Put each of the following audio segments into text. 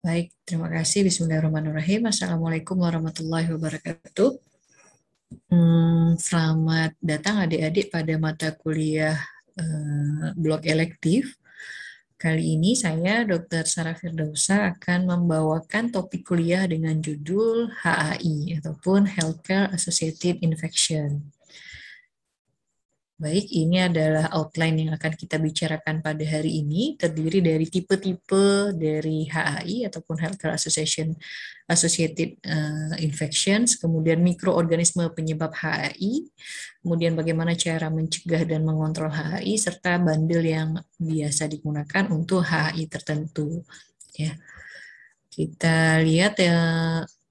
Baik, terima kasih. Bismillahirrahmanirrahim. Assalamualaikum warahmatullahi wabarakatuh. Selamat datang adik-adik pada mata kuliah blok elektif. Kali ini saya, Dr. Sarah Firdausa, akan membawakan topik kuliah dengan judul HAI ataupun Healthcare Associated Infection. Baik, ini adalah outline yang akan kita bicarakan pada hari ini, terdiri dari tipe-tipe dari HAI ataupun Healthcare Associated Infections, kemudian mikroorganisme penyebab HAI, kemudian bagaimana cara mencegah dan mengontrol HAI, serta bandel yang biasa digunakan untuk HAI tertentu. Ya, kita lihat ya.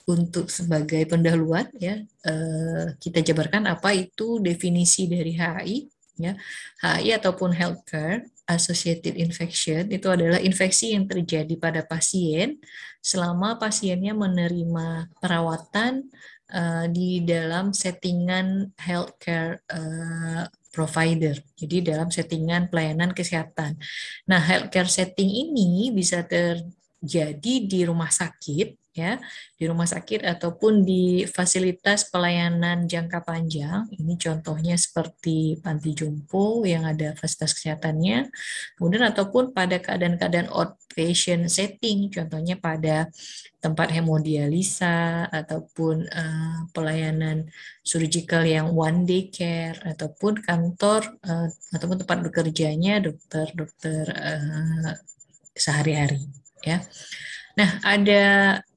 Untuk sebagai pendahuluan ya, kita jabarkan apa itu definisi dari HAI ya. HAI ataupun Healthcare Associated Infection itu adalah infeksi yang terjadi pada pasien selama pasiennya menerima perawatan di dalam settingan healthcare provider. Jadi dalam settingan pelayanan kesehatan. Nah, healthcare setting ini bisa terjadi di rumah sakit ya, di rumah sakit ataupun di fasilitas pelayanan jangka panjang. Ini contohnya seperti panti jompo yang ada fasilitas kesehatannya. Kemudian ataupun pada keadaan-keadaan outpatient setting, contohnya pada tempat hemodialisa ataupun pelayanan surgical yang one day care ataupun kantor ataupun tempat bekerjanya dokter-dokter sehari-hari ya. Nah, ada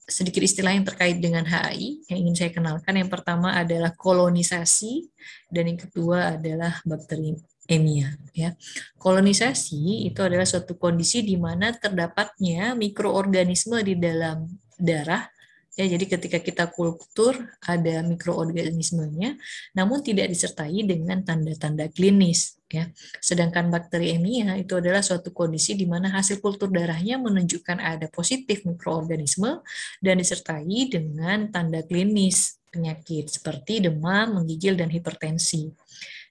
sedikit istilah yang terkait dengan HAI yang ingin saya kenalkan. Yang pertama adalah kolonisasi dan yang kedua adalah bakteriemia. Ya, kolonisasi itu adalah suatu kondisi di mana terdapatnya mikroorganisme di dalam darah. Ya, jadi ketika kita kultur ada mikroorganismenya, namun tidak disertai dengan tanda-tanda klinis. Ya, sedangkan bakteriemia itu adalah suatu kondisi di mana hasil kultur darahnya menunjukkan ada positif mikroorganisme dan disertai dengan tanda klinis penyakit seperti demam, menggigil, dan hipertensi.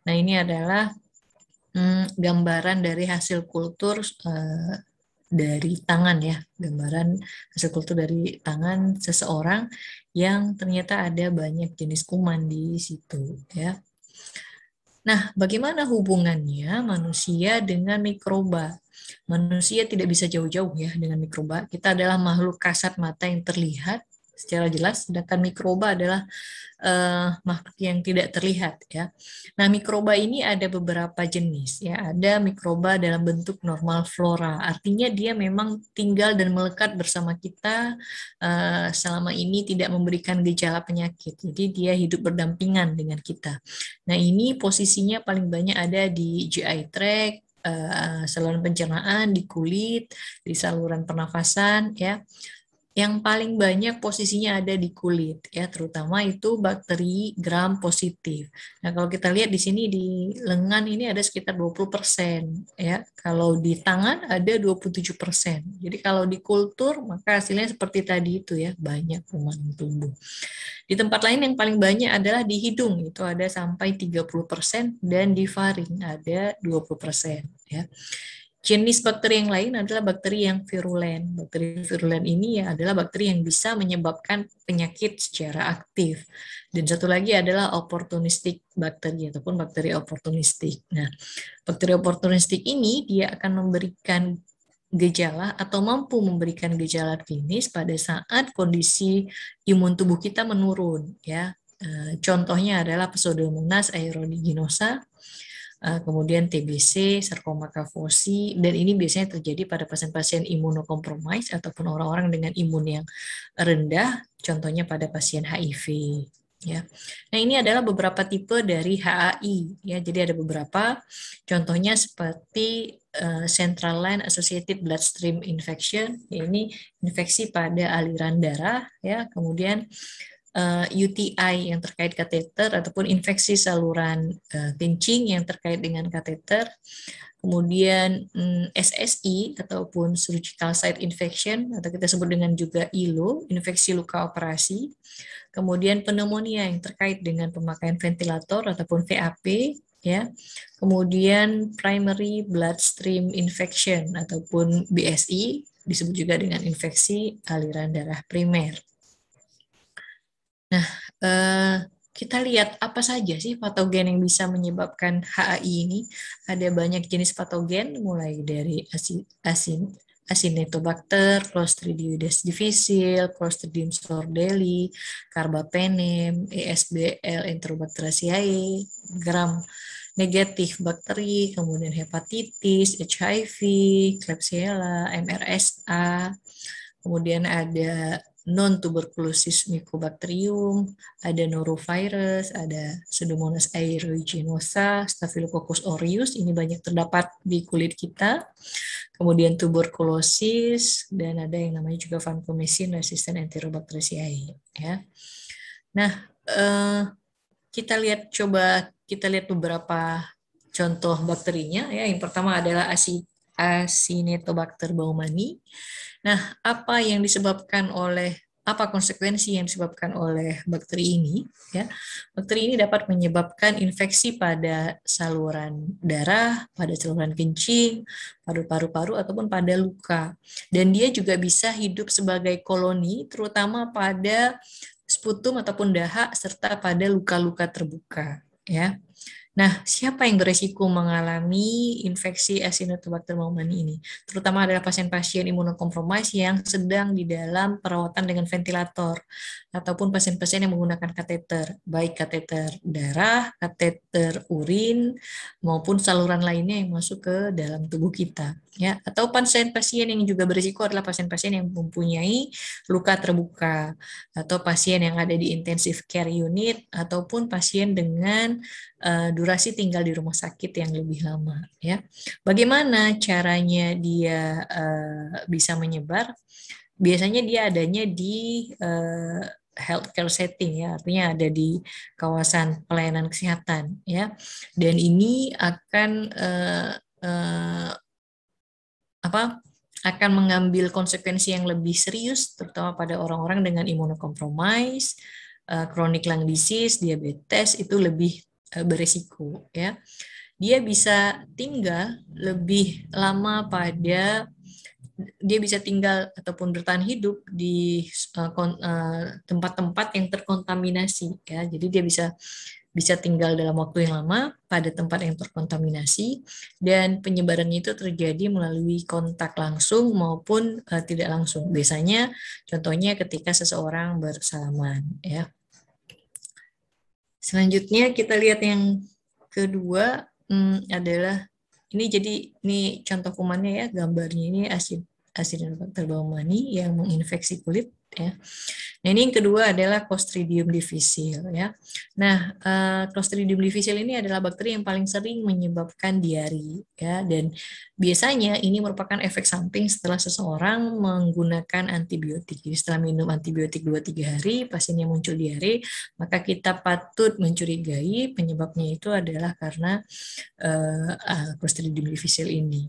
Nah, ini adalah gambaran dari hasil kultur dari tangan ya, gambaran hasil kultur dari tangan seseorang yang ternyata ada banyak jenis kuman di situ ya. Nah, bagaimana hubungannya manusia dengan mikroba? Manusia tidak bisa jauh-jauh ya dengan mikroba. Kita adalah makhluk kasat mata yang terlihat secara jelas, sedangkan mikroba adalah makhluk yang tidak terlihat ya. Nah, mikroba ini ada beberapa jenis ya. Ada mikroba dalam bentuk normal flora, artinya dia memang tinggal dan melekat bersama kita selama ini tidak memberikan gejala penyakit. Jadi dia hidup berdampingan dengan kita. Nah, ini posisinya paling banyak ada di GI tract, saluran pencernaan, di kulit, di saluran pernafasan ya. Yang paling banyak posisinya ada di kulit ya, terutama itu bakteri gram positif. Nah, kalau kita lihat di sini di lengan ini ada sekitar 20% ya. Kalau di tangan ada 27%. Jadi kalau di kultur maka hasilnya seperti tadi itu ya, banyak kuman tumbuh. Di tempat lain yang paling banyak adalah di hidung, itu ada sampai 30% dan di faring ada 20% ya. Jenis bakteri yang lain adalah bakteri yang virulen. Bakteri virulen ini ya adalah bakteri yang bisa menyebabkan penyakit secara aktif. Dan satu lagi adalah opportunistic bakteri ataupun bakteri oportunistik. Nah, bakteri oportunistik ini dia akan memberikan gejala atau mampu memberikan gejala klinis pada saat kondisi imun tubuh kita menurun. Ya, contohnya adalah Pseudomonas aeruginosa, kemudian TBC, sarkoma Kaposi, dan ini biasanya terjadi pada pasien-pasien imunokompromis ataupun orang-orang dengan imun yang rendah, contohnya pada pasien HIV. Ya, nah ini adalah beberapa tipe dari HAI. Ya, jadi ada beberapa, contohnya seperti Central Line Associated Bloodstream Infection, ini infeksi pada aliran darah. Ya, kemudian UTI yang terkait kateter ataupun infeksi saluran kencing yang terkait dengan kateter, kemudian SSI ataupun surgical site infection atau kita sebut dengan juga ILO, infeksi luka operasi, kemudian pneumonia yang terkait dengan pemakaian ventilator ataupun VAP ya, kemudian primary bloodstream infection ataupun BSI, disebut juga dengan infeksi aliran darah primer. Nah, kita lihat apa saja sih patogen yang bisa menyebabkan HAI ini. Ada banyak jenis patogen, mulai dari Acinetobacter, Clostridium difficile, Clostridium sordelli, Carbapenem, ESBL Enterobacteriaceae, gram negatif bakteri, kemudian hepatitis, HIV, Klebsiella, MRSA, kemudian ada non-tuberculosis mycobacterium, ada norovirus, ada Pseudomonas aeruginosa, Staphylococcus aureus, ini banyak terdapat di kulit kita. Kemudian tuberkulosis, dan ada yang namanya juga vancomycin resistant Enterobacteriaceae. Ya. Nah, kita lihat beberapa contoh bakterinya. Ya, yang pertama adalah Acinetobacter baumannii. Nah, apa konsekuensi yang disebabkan oleh bakteri ini? Ya, bakteri ini dapat menyebabkan infeksi pada saluran darah, pada saluran kencing, pada paru-paru ataupun pada luka. Dan dia juga bisa hidup sebagai koloni, terutama pada sputum ataupun dahak serta pada luka-luka terbuka. Ya. Nah, siapa yang beresiko mengalami infeksi Acinetobacter baumannii ini? Terutama adalah pasien-pasien imunokompromis yang sedang di dalam perawatan dengan ventilator, ataupun pasien-pasien yang menggunakan kateter, baik kateter darah, kateter urin, maupun saluran lainnya yang masuk ke dalam tubuh kita. Ya, atau pasien-pasien yang juga berisiko adalah pasien-pasien yang mempunyai luka terbuka, atau pasien yang ada di intensive care unit, ataupun pasien dengan durasi tinggal di rumah sakit yang lebih lama. Ya, bagaimana caranya dia bisa menyebar? Biasanya dia adanya di healthcare setting, ya, artinya ada di kawasan pelayanan kesehatan, ya, dan ini akan akan mengambil konsekuensi yang lebih serius, terutama pada orang-orang dengan imunokompromis, chronic lung disease, diabetes, itu lebih beresiko. Ya, dia bisa tinggal lebih lama dia bisa tinggal ataupun bertahan hidup di tempat-tempat yang terkontaminasi. Ya, jadi dia bisa tinggal dalam waktu yang lama pada tempat yang terkontaminasi, dan penyebarannya itu terjadi melalui kontak langsung maupun tidak langsung. Biasanya contohnya ketika seseorang bersalaman. Ya. Selanjutnya kita lihat yang kedua adalah ini contoh kumannya, ya, gambarnya ini Acinetobacter baumannii yang menginfeksi kulit, ya. Nah, ini yang kedua adalah Clostridium difficile, ya. Nah, Clostridium difficile ini adalah bakteri yang paling sering menyebabkan diari, ya, dan biasanya ini merupakan efek samping setelah seseorang menggunakan antibiotik. Jadi setelah minum antibiotik 2-3 hari, pasiennya muncul diare, maka kita patut mencurigai penyebabnya itu adalah karena Clostridium difficile ini.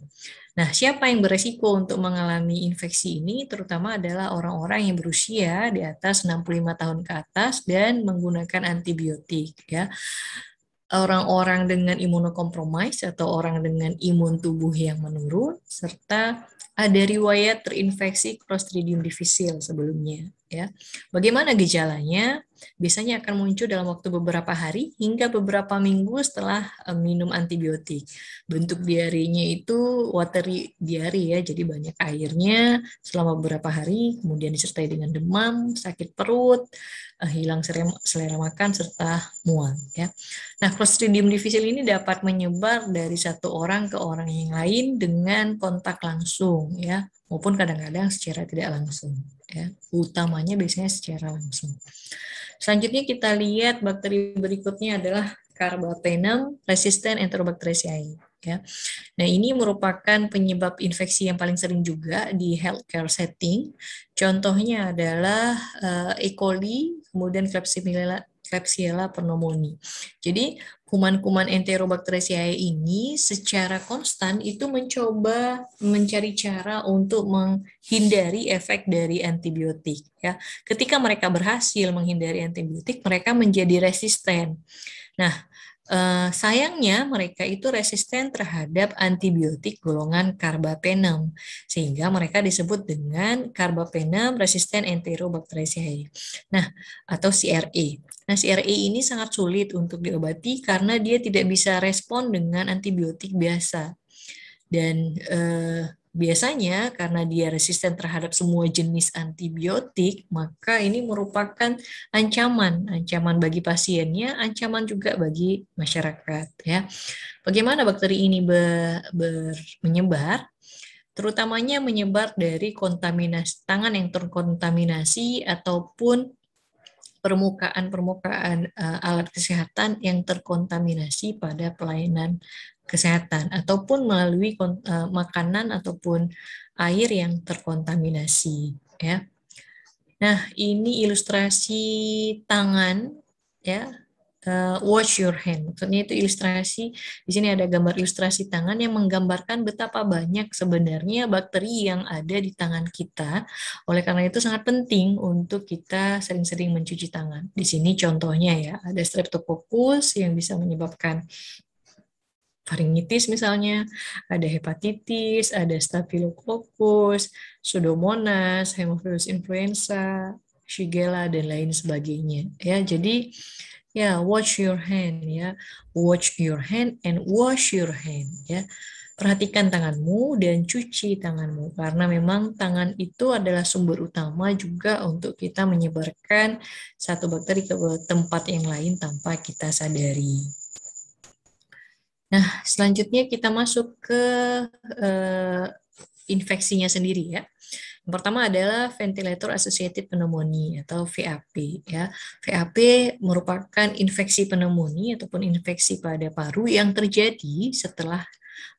Nah, siapa yang beresiko untuk mengalami infeksi ini? Terutama adalah orang-orang yang berusia di atas 65 tahun ke atas dan menggunakan antibiotik. Ya. Orang-orang dengan imunokompromis atau orang dengan imun tubuh yang menurun, serta ada riwayat terinfeksi Clostridium difficile sebelumnya. Ya. Bagaimana gejalanya? Biasanya akan muncul dalam waktu beberapa hari hingga beberapa minggu setelah minum antibiotik. Bentuk diarenya itu watery diare, ya, jadi banyak airnya selama beberapa hari, kemudian disertai dengan demam, sakit perut, hilang selera makan, serta mual. Ya. Nah, Clostridium difficile ini dapat menyebar dari satu orang ke orang yang lain dengan kontak langsung, ya, maupun kadang-kadang secara tidak langsung. Ya. Utamanya biasanya secara langsung. Selanjutnya kita lihat bakteri berikutnya adalah Carbapenem resistant Enterobacteriaceae. Ya. Nah, ini merupakan penyebab infeksi yang paling sering juga di healthcare setting. Contohnya adalah E. coli, kemudian Klebsiella pneumoniae. Jadi kuman-kuman Enterobacteriaceae ini secara konstan itu mencoba mencari cara untuk menghindari efek dari antibiotik. Ya, ketika mereka berhasil menghindari antibiotik, mereka menjadi resisten. Nah, Sayangnya mereka itu resisten terhadap antibiotik golongan carbapenem, sehingga mereka disebut dengan carbapenem resistant Enterobacteriaceae. Nah, atau CRE. Nah, CRE ini sangat sulit untuk diobati karena dia tidak bisa respon dengan antibiotik biasa. Dan biasanya karena dia resisten terhadap semua jenis antibiotik, maka ini merupakan ancaman bagi pasiennya, ancaman juga bagi masyarakat. Ya, bagaimana bakteri ini menyebar? Terutamanya menyebar dari kontaminasi tangan yang terkontaminasi ataupun permukaan alat kesehatan yang terkontaminasi pada pelayanan kesehatan ataupun melalui makanan ataupun air yang terkontaminasi, ya. Nah, ini ilustrasi tangan, ya. Wash your hand. Maksudnya itu ilustrasi, di sini ada gambar ilustrasi tangan yang menggambarkan betapa banyak sebenarnya bakteri yang ada di tangan kita. Oleh karena itu sangat penting untuk kita sering-sering mencuci tangan. Di sini contohnya ya, ada Streptococcus yang bisa menyebabkan faringitis misalnya, ada hepatitis, ada Staphylococcus, Pseudomonas, Haemophilus influenza, Shigella dan lain sebagainya. Ya, jadi ya, wash your hand ya. Wash your hand and wash your hand ya. Perhatikan tanganmu dan cuci tanganmu karena memang tangan itu adalah sumber utama juga untuk kita menyebarkan satu bakteri ke tempat yang lain tanpa kita sadari. Nah, selanjutnya kita masuk ke infeksinya sendiri ya. Yang pertama adalah ventilator associated pneumonia atau VAP ya. VAP merupakan infeksi pneumonia ataupun infeksi pada paru yang terjadi setelah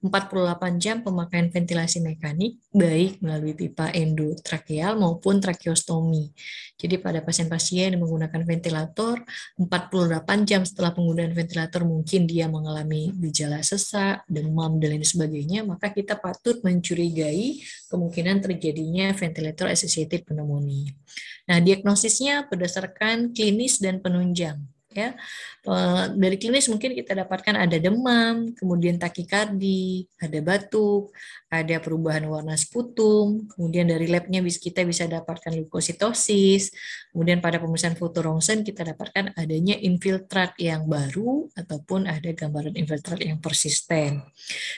48 jam pemakaian ventilasi mekanik baik melalui pipa endotrakeal maupun tracheostomi. Jadi pada pasien-pasien yang menggunakan ventilator 48 jam setelah penggunaan ventilator mungkin dia mengalami gejala sesak, demam dan lain sebagainya, maka kita patut mencurigai kemungkinan terjadinya ventilator associated pneumonia. Nah, diagnosisnya berdasarkan klinis dan penunjang. Ya, dari klinis mungkin kita dapatkan ada demam, kemudian takikardi, ada batuk, ada perubahan warna sputum, kemudian dari labnya kita bisa dapatkan leukositosis, kemudian pada pemeriksaan foto rongsen kita dapatkan adanya infiltrat yang baru ataupun ada gambaran infiltrat yang persisten.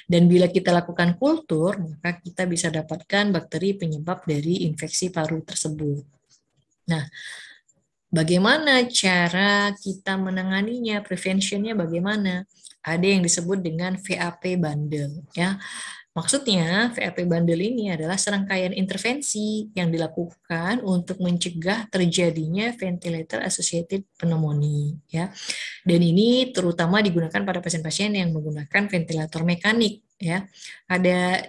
Dan bila kita lakukan kultur, maka kita bisa dapatkan bakteri penyebab dari infeksi paru tersebut. Nah, bagaimana cara kita menanganinya, preventionnya bagaimana? Ada yang disebut dengan VAP bundle, ya. Maksudnya VAP bundle ini adalah serangkaian intervensi yang dilakukan untuk mencegah terjadinya ventilator associated pneumonia, ya. Dan ini terutama digunakan pada pasien-pasien yang menggunakan ventilator mekanik, ya. Ada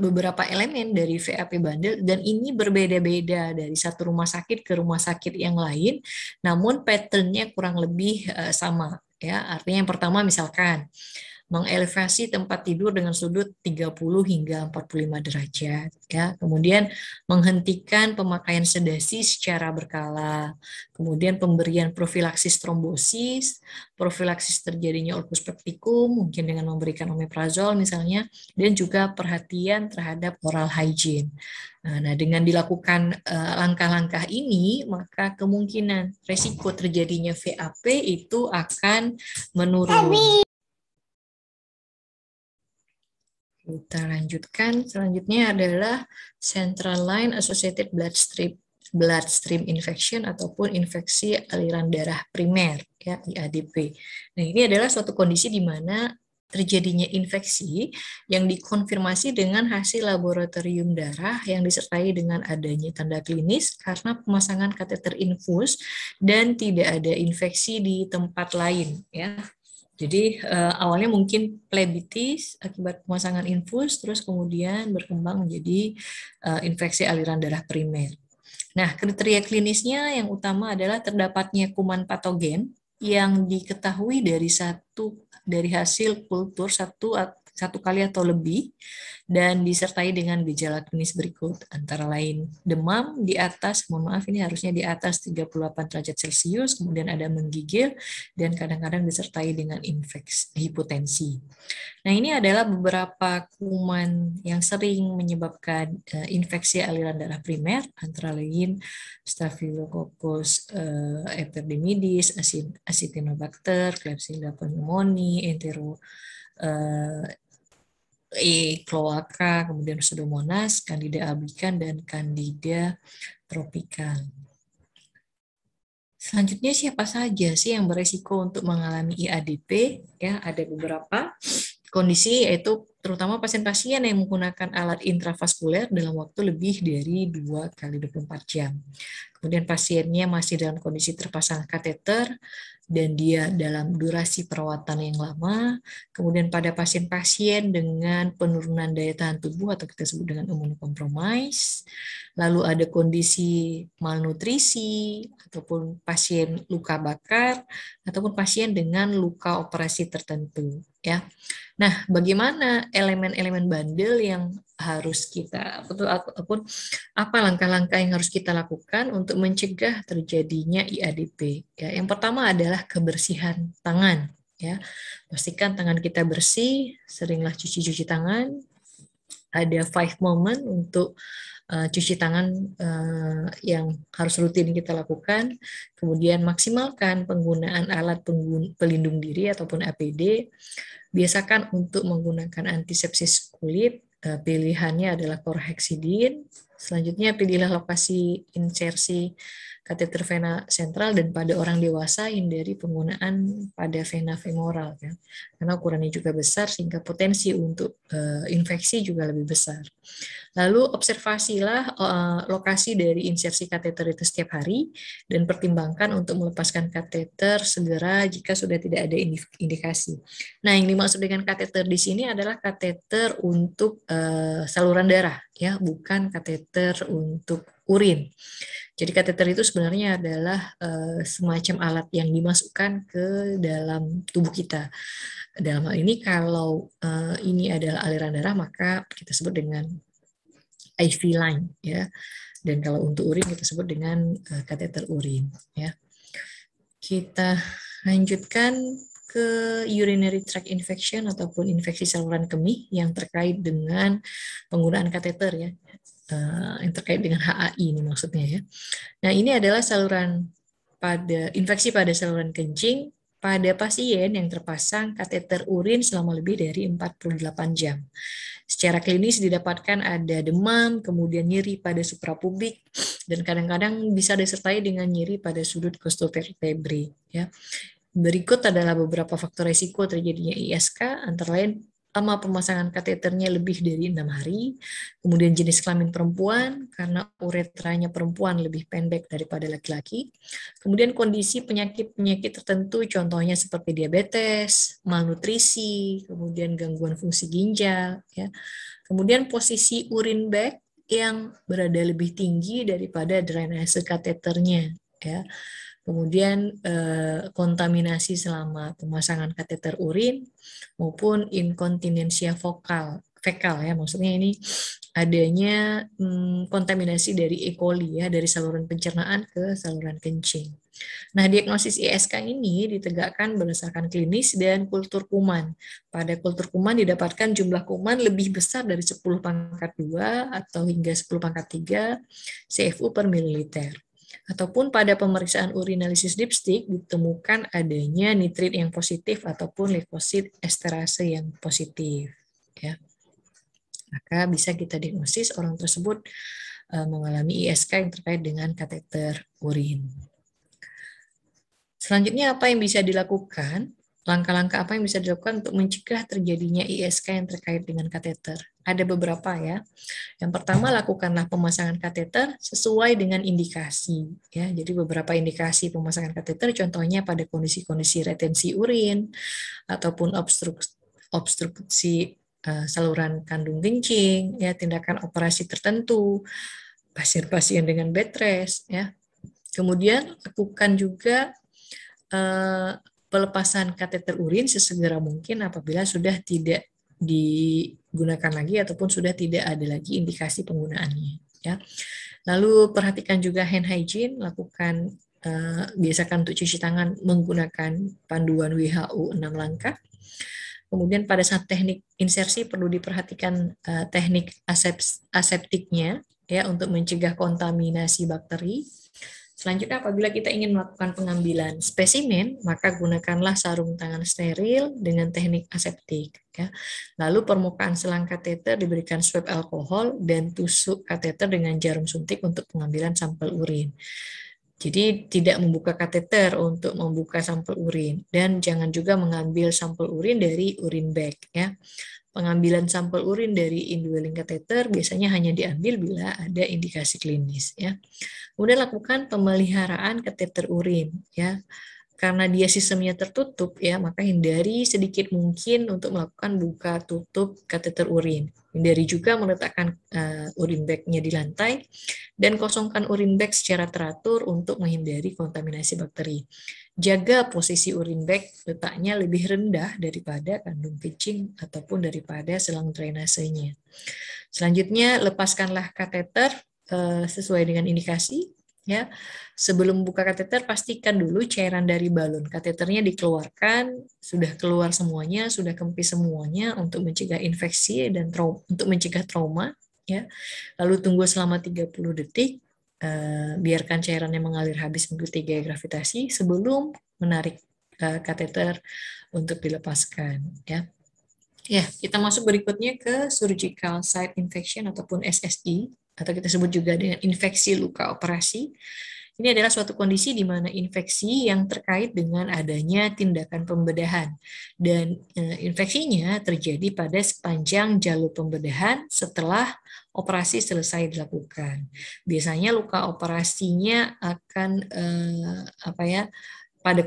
beberapa elemen dari VAP bundle dan ini berbeda-beda dari satu rumah sakit ke rumah sakit yang lain, namun pattern-nya kurang lebih sama ya. Artinya yang pertama misalkan mengelevasi tempat tidur dengan sudut 30 hingga 45 derajat ya. Kemudian menghentikan pemakaian sedasi secara berkala. Kemudian pemberian profilaksis trombosis, profilaksis terjadinya ulcus pepticum mungkin dengan memberikan omeprazol misalnya, dan juga perhatian terhadap oral hygiene. Nah, dengan dilakukan langkah-langkah ini, maka kemungkinan resiko terjadinya VAP itu akan menurun. Kita lanjutkan, selanjutnya adalah Central Line Associated Bloodstream Infection ataupun infeksi aliran darah primer, ya, IADP. Nah, ini adalah suatu kondisi di mana terjadinya infeksi yang dikonfirmasi dengan hasil laboratorium darah yang disertai dengan adanya tanda klinis karena pemasangan kateter infus dan tidak ada infeksi di tempat lain, ya. Jadi awalnya mungkin plebitis akibat pemasangan infus, terus kemudian berkembang menjadi infeksi aliran darah primer. Nah, kriteria klinisnya yang utama adalah terdapatnya kuman patogen yang diketahui dari hasil kultur satu 1 kali atau lebih, dan disertai dengan gejala klinis berikut, antara lain demam di atas, mohon maaf ini harusnya di atas 38 derajat Celcius, kemudian ada menggigil, dan kadang-kadang disertai dengan infeksi hipotensi. Nah, ini adalah beberapa kuman yang sering menyebabkan infeksi aliran darah primer, antara lain Staphylococcus epidermidis, Acinetobacter, Klebsiella pneumoniae, Entero cloaca, kemudian Pseudomonas, Candida albicans, dan Candida tropical. Selanjutnya, siapa saja sih yang beresiko untuk mengalami IADP? Ya, ada beberapa kondisi, yaitu terutama pasien-pasien yang menggunakan alat intravaskuler dalam waktu lebih dari 2 kali 24 jam. Kemudian pasiennya masih dalam kondisi terpasang kateter dan dia dalam durasi perawatan yang lama. Kemudian pada pasien-pasien dengan penurunan daya tahan tubuh atau kita sebut dengan imunokompromis. Lalu ada kondisi malnutrisi ataupun pasien luka bakar ataupun pasien dengan luka operasi tertentu, ya. Nah, bagaimana elemen-elemen bandel yang harus kita ataupun apa langkah-langkah yang harus kita lakukan untuk mencegah terjadinya IADP? Ya, yang pertama adalah kebersihan tangan. Ya, pastikan tangan kita bersih, seringlah cuci tangan. Ada 5 moment untuk cuci tangan yang harus rutin kita lakukan. Kemudian maksimalkan penggunaan alat pelindung diri ataupun APD. Biasakan untuk menggunakan antisepsis kulit. Pilihannya adalah chlorhexidine. Selanjutnya pilihlah lokasi insersi kateter vena sentral, dan pada orang dewasa hindari penggunaan pada vena femoral, ya, karena ukurannya juga besar sehingga potensi untuk infeksi juga lebih besar. Lalu observasilah lokasi dari insersi kateter itu setiap hari dan pertimbangkan untuk melepaskan kateter segera jika sudah tidak ada indikasi. Nah, yang dimaksud dengan kateter di sini adalah kateter untuk saluran darah, ya, bukan kateter untuk urin. Jadi kateter itu sebenarnya adalah semacam alat yang dimasukkan ke dalam tubuh kita. Dalam hal ini kalau ini adalah aliran darah, maka kita sebut dengan IV line, ya. Dan kalau untuk urin kita sebut dengan kateter urin, ya. Kita lanjutkan ke urinary tract infection ataupun infeksi saluran kemih yang terkait dengan penggunaan kateter, ya. Yang terkait dengan HAI ini maksudnya, ya. Nah, ini adalah infeksi pada saluran kencing pada pasien yang terpasang kateter urin selama lebih dari 48 jam. Secara klinis didapatkan ada demam, kemudian nyeri pada suprapubik, dan kadang-kadang bisa disertai dengan nyeri pada sudut costovertebrae, ya. Berikut adalah beberapa faktor risiko terjadinya ISK, antara lain lama pemasangan kateternya lebih dari 6 hari, kemudian jenis kelamin perempuan, karena uretranya perempuan lebih pendek daripada laki-laki, kemudian kondisi penyakit-penyakit tertentu, contohnya seperti diabetes, malnutrisi, kemudian gangguan fungsi ginjal, ya. Kemudian posisi urin bag yang berada lebih tinggi daripada drainase kateternya, ya. Kemudian kontaminasi selama pemasangan kateter urin maupun inkontinensia fekal, ya, maksudnya ini adanya kontaminasi dari E. coli, ya, dari saluran pencernaan ke saluran kencing. Nah, diagnosis ISK ini ditegakkan berdasarkan klinis dan kultur kuman. Pada kultur kuman didapatkan jumlah kuman lebih besar dari 10 pangkat 2 atau hingga 10 pangkat 3 CFU per mililiter. Ataupun pada pemeriksaan urinalisis dipstick ditemukan adanya nitrit yang positif ataupun leukosit esterase yang positif, ya. Maka bisa kita diagnosis orang tersebut mengalami ISK yang terkait dengan kateter urin. Selanjutnya, apa yang bisa dilakukan? Langkah-langkah apa yang bisa dilakukan untuk mencegah terjadinya ISK yang terkait dengan kateter? Ada beberapa, ya. Yang pertama, lakukanlah pemasangan kateter sesuai dengan indikasi, ya. Jadi beberapa indikasi pemasangan kateter, contohnya pada kondisi-kondisi retensi urin ataupun obstruksi saluran kandung kencing, ya, tindakan operasi tertentu, pasien-pasien dengan bed rest, ya. Kemudian lakukan juga pelepasan kateter urin sesegera mungkin apabila sudah tidak digunakan lagi ataupun sudah tidak ada lagi indikasi penggunaannya. Ya. Lalu perhatikan juga hand hygiene, lakukan biasakan untuk cuci tangan menggunakan panduan WHO 6 langkah. Kemudian pada saat teknik insersi perlu diperhatikan teknik aseptiknya ya untuk mencegah kontaminasi bakteri. Selanjutnya, apabila kita ingin melakukan pengambilan spesimen, maka gunakanlah sarung tangan steril dengan teknik aseptik. Ya. Lalu permukaan selang kateter diberikan swab alkohol dan tusuk kateter dengan jarum suntik untuk pengambilan sampel urin. Jadi tidak membuka kateter untuk membuka sampel urin, dan jangan juga mengambil sampel urin dari urin bag. Ya. Pengambilan sampel urin dari indwelling kateter biasanya hanya diambil bila ada indikasi klinis. Ya. Kemudian lakukan pemeliharaan kateter urin, ya. Karena dia sistemnya tertutup, ya, maka hindari sedikit mungkin untuk melakukan buka tutup kateter urin. Hindari juga meletakkan urin bag-nya di lantai dan kosongkan urin bag secara teratur untuk menghindari kontaminasi bakteri. Jaga posisi urin bag letaknya lebih rendah daripada kandung pitching ataupun daripada selang drainasenya. Selanjutnya, lepaskanlah kateter sesuai dengan indikasi. Ya, sebelum buka kateter pastikan dulu cairan dari balon kateternya dikeluarkan, sudah keluar semuanya, sudah kempis semuanya untuk mencegah infeksi dan untuk mencegah trauma. Ya, lalu tunggu selama 30 detik, biarkan cairannya mengalir habis mengikuti gaya gravitasi sebelum menarik kateter untuk dilepaskan. Ya. Ya, kita masuk berikutnya ke surgical site infection ataupun SSI, atau kita sebut juga dengan infeksi luka operasi. Ini adalah suatu kondisi di mana infeksi yang terkait dengan adanya tindakan pembedahan. Dan infeksinya terjadi pada sepanjang jalur pembedahan setelah operasi selesai dilakukan. Biasanya luka operasinya akan pada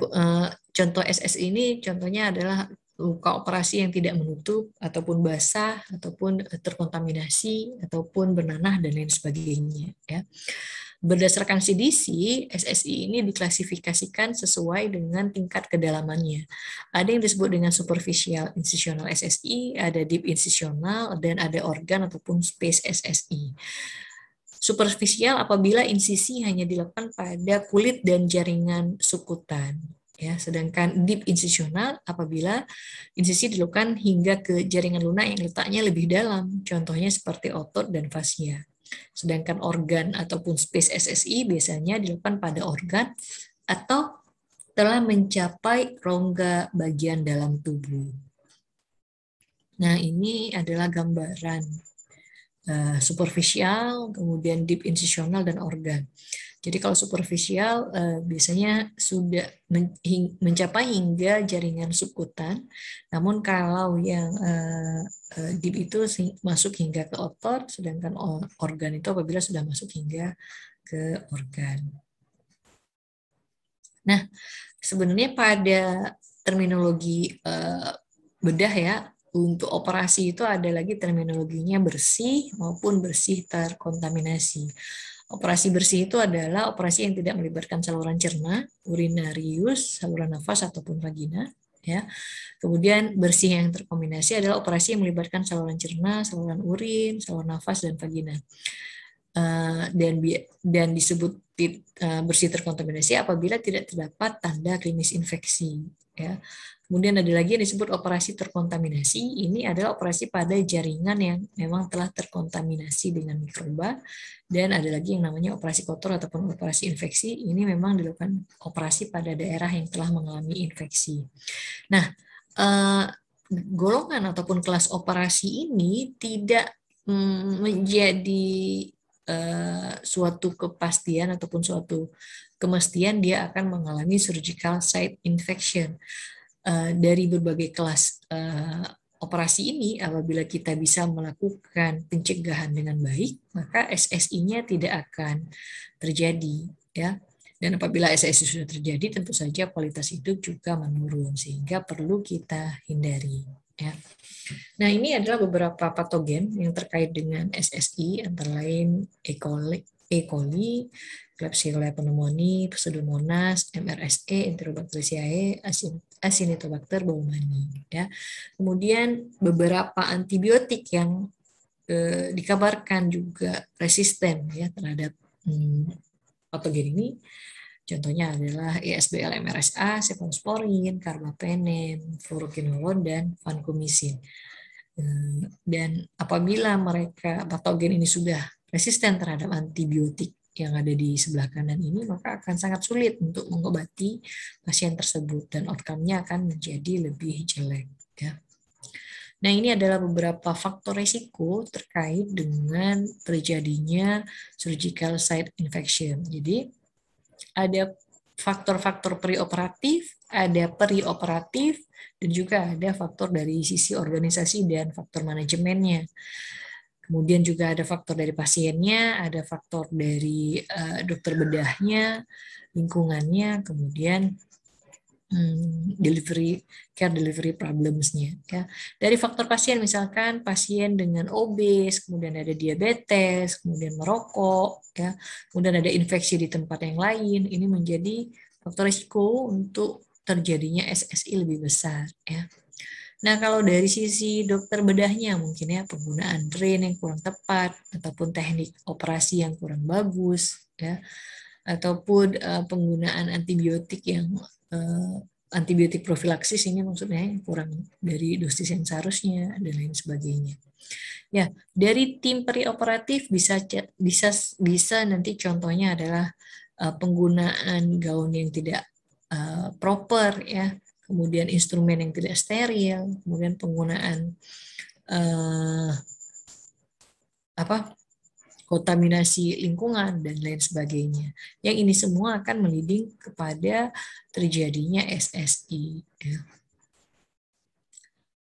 contoh SSI ini contohnya adalah luka operasi yang tidak menutup, ataupun basah, ataupun terkontaminasi, ataupun bernanah, dan lain sebagainya. Ya. Berdasarkan CDC, SSI ini diklasifikasikan sesuai dengan tingkat kedalamannya. Ada yang disebut dengan superficial incisional SSI, ada deep incisional, dan ada organ ataupun space SSI. Superficial apabila insisi hanya dilakukan pada kulit dan jaringan sukutan. Ya, sedangkan deep incisional apabila insisi dilakukan hingga ke jaringan lunak yang letaknya lebih dalam, contohnya seperti otot dan fascia. Sedangkan organ ataupun space SSI biasanya dilakukan pada organ atau telah mencapai rongga bagian dalam tubuh. Nah, ini adalah gambaran superficial, kemudian deep incisional, dan organ. Jadi kalau superficial biasanya sudah mencapai hingga jaringan subkutan, namun kalau yang deep itu masuk hingga ke otot, sedangkan organ itu apabila sudah masuk hingga ke organ. Nah, sebenarnya pada terminologi bedah ya, untuk operasi itu ada lagi terminologinya bersih maupun bersih terkontaminasi. Operasi bersih itu adalah operasi yang tidak melibatkan saluran cerna, urinarius, saluran nafas ataupun vagina. Ya. Kemudian bersih yang terkontaminasi adalah operasi yang melibatkan saluran cerna, saluran urin, saluran nafas, dan vagina. Dan disebut bersih terkontaminasi apabila tidak terdapat tanda klinis infeksi. Ya. Kemudian ada lagi yang disebut operasi terkontaminasi. Ini adalah operasi pada jaringan yang memang telah terkontaminasi dengan mikroba. Dan ada lagi yang namanya operasi kotor ataupun operasi infeksi. Ini memang dilakukan operasi pada daerah yang telah mengalami infeksi. Nah, golongan ataupun kelas operasi ini tidak menjadi suatu kepastian ataupun suatu kemestian dia akan mengalami surgical site infection. Dari berbagai kelas operasi ini, apabila kita bisa melakukan pencegahan dengan baik, maka SSI-nya tidak akan terjadi, ya. Dan apabila SSI sudah terjadi, tentu saja kualitas hidup juga menurun, sehingga perlu kita hindari, ya. Nah, ini adalah beberapa patogen yang terkait dengan SSI, antara lain E. coli, Klebsiella pneumoniae, Pseudomonas, MRSA, Enterobacteriaceae, Acinetobacter baumannii. Ya. Kemudian beberapa antibiotik yang dikabarkan juga resisten ya terhadap patogen ini. Contohnya adalah ISBL MRSA, cephalosporin, carbapenem, fluoroquinolone, dan vancomycin. Dan apabila mereka patogen ini sudah resisten terhadap antibiotik yang ada di sebelah kanan ini, maka akan sangat sulit untuk mengobati pasien tersebut dan outcome-nya akan menjadi lebih jelek. Ya. Nah, ini adalah beberapa faktor risiko terkait dengan terjadinya surgical site infection. Jadi, ada faktor-faktor preoperatif, ada perioperatif, dan juga ada faktor dari sisi organisasi dan faktor manajemennya. Kemudian juga ada faktor dari pasiennya, ada faktor dari dokter bedahnya, lingkungannya, kemudian care delivery problems-nya. Ya. Dari faktor pasien, misalkan pasien dengan obes, kemudian ada diabetes, kemudian merokok, ya, kemudian ada infeksi di tempat yang lain, ini menjadi faktor risiko untuk terjadinya SSI lebih besar. Ya. Nah, kalau dari sisi dokter bedahnya mungkin ya penggunaan drain yang kurang tepat ataupun teknik operasi yang kurang bagus, ya, ataupun penggunaan antibiotik yang antibiotik profilaksis ini maksudnya kurang dari dosis yang seharusnya dan lain sebagainya. Ya, dari tim perioperatif bisa nanti contohnya adalah penggunaan gaun yang tidak proper ya, kemudian instrumen yang tidak steril, kemudian penggunaan kontaminasi lingkungan dan lain sebagainya. Yang ini semua akan meliding kepada terjadinya SSI.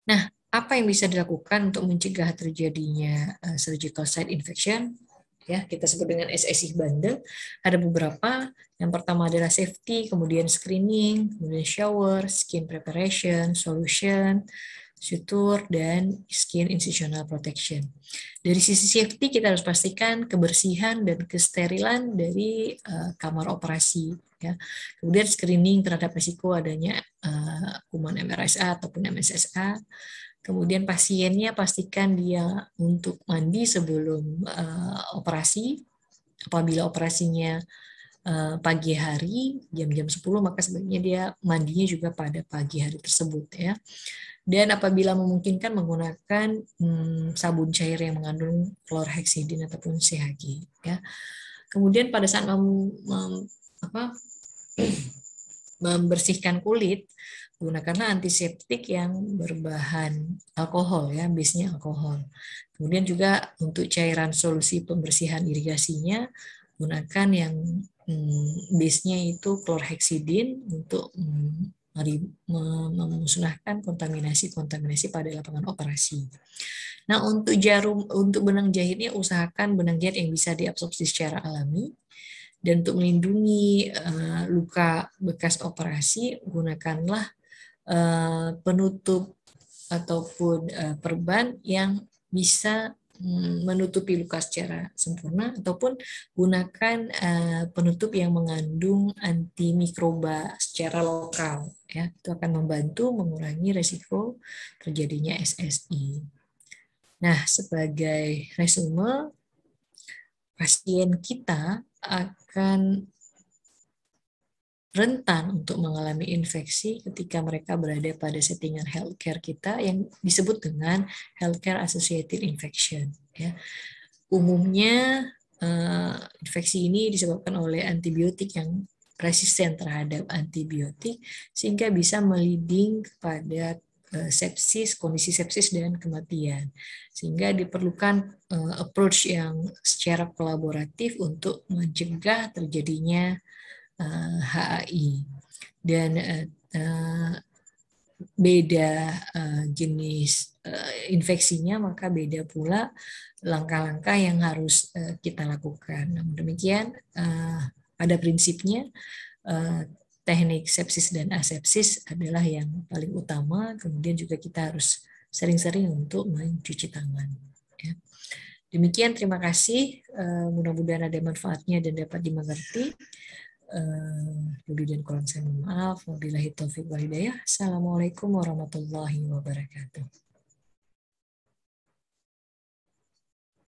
Nah, apa yang bisa dilakukan untuk mencegah terjadinya surgical site infection? Ya, kita sebut dengan SSI bundle. Ada beberapa. Yang pertama adalah safety, kemudian screening, kemudian shower, skin preparation, solution, suture, dan skin incisional protection. Dari sisi safety kita harus pastikan kebersihan dan kesterilan dari kamar operasi. Ya. Kemudian screening terhadap risiko adanya kuman MRSA ataupun MSSA. Kemudian pasiennya pastikan dia untuk mandi sebelum operasi. Apabila operasinya pagi hari jam-jam 10 maka sebaiknya dia mandinya juga pada pagi hari tersebut ya. Dan apabila memungkinkan menggunakan sabun cair yang mengandung chlorhexidine ataupun CHG. Ya. Kemudian pada saat membersihkan kulit, gunakanlah antiseptik yang berbahan alkohol ya, base-nya alkohol. Kemudian juga untuk cairan solusi pembersihan irigasinya, gunakan yang base-nya itu chlorhexidine untuk memusnahkan kontaminasi pada lapangan operasi. Nah, untuk benang jahitnya usahakan benang jahit yang bisa diabsorpsi secara alami. Dan untuk melindungi luka bekas operasi, gunakanlah penutup ataupun perban yang bisa menutupi luka secara sempurna ataupun gunakan penutup yang mengandung antimikroba secara lokal ya, itu akan membantu mengurangi risiko terjadinya SSI. Nah, sebagai resume, pasien kita akan rentan untuk mengalami infeksi ketika mereka berada pada settingan healthcare kita yang disebut dengan healthcare associated infection. Ya. Umumnya infeksi ini disebabkan oleh antibiotik yang resisten terhadap antibiotik sehingga bisa meliding kepada sepsis, kondisi sepsis dan kematian. Sehingga diperlukan approach yang secara kolaboratif untuk mencegah terjadinya HAI. Dan beda jenis infeksinya, maka beda pula langkah-langkah yang harus kita lakukan. Namun demikian, pada prinsipnya teknik sepsis dan asepsis adalah yang paling utama. Kemudian juga kita harus sering-sering untuk mencuci tangan. Ya. Demikian, terima kasih. Mudah-mudahan ada manfaatnya dan dapat dimengerti. Lebih dan kurang saya mohon maaf. Wabillahi taufiq wal hidayah. Assalamualaikum warahmatullahi wabarakatuh.